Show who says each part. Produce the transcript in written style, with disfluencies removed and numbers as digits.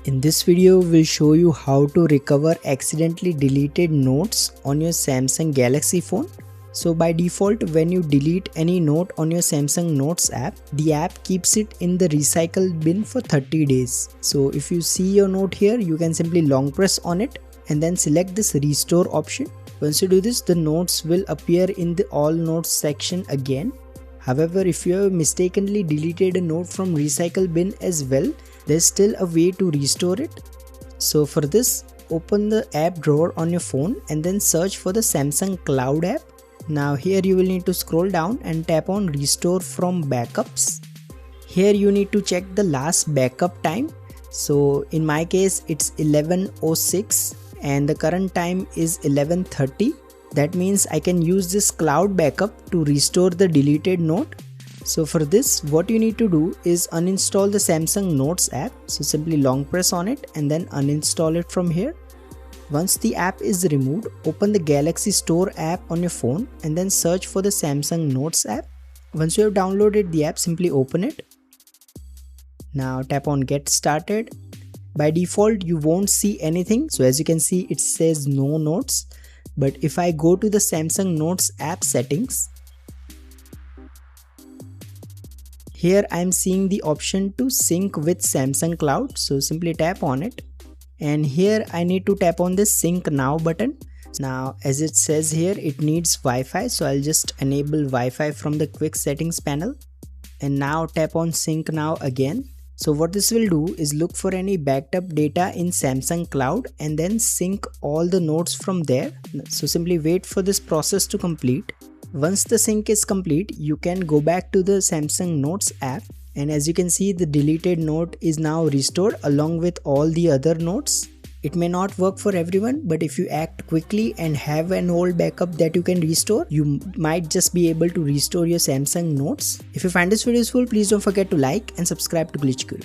Speaker 1: In this video, we'll show you how to recover accidentally deleted notes on your Samsung Galaxy phone. So by default, when you delete any note on your Samsung Notes app, the app keeps it in the recycle bin for 30 days. So if you see your note here, you can simply long press on it and then select this restore option. Once you do this, the notes will appear in the all notes section again. However, if you have mistakenly deleted a note from recycle bin as well, there's still a way to restore it. So for this, open the app drawer on your phone and then search for the Samsung Cloud app. Now here you will need to scroll down and tap on restore from backups. Here you need to check the last backup time. So in my case it's 11:06 and the current time is 11:30. That means I can use this cloud backup to restore the deleted note. So for this, what you need to do is uninstall the Samsung Notes app. So simply long press on it and then uninstall it from here. Once the app is removed, open the Galaxy Store app on your phone and then search for the Samsung Notes app. Once you have downloaded the app, simply open it. Now tap on Get Started. By default, you won't see anything. So as you can see, it says no notes. But if I go to the Samsung Notes app settings, here I am seeing the option to sync with Samsung Cloud. So simply tap on it. And here I need to tap on this sync now button. Now as it says here, it needs Wi-Fi. So I'll just enable Wi-Fi from the quick settings panel. And now tap on sync now again. So what this will do is look for any backed up data in Samsung Cloud and then sync all the notes from there. So simply wait for this process to complete. Once the sync is complete, you can go back to the Samsung Notes app, and as you can see, the deleted note is now restored along with all the other notes. It may not work for everyone, but if you act quickly and have an old backup that you can restore, you might just be able to restore your Samsung Notes. If you find this video useful, please don't forget to like and subscribe to Glitch Guru.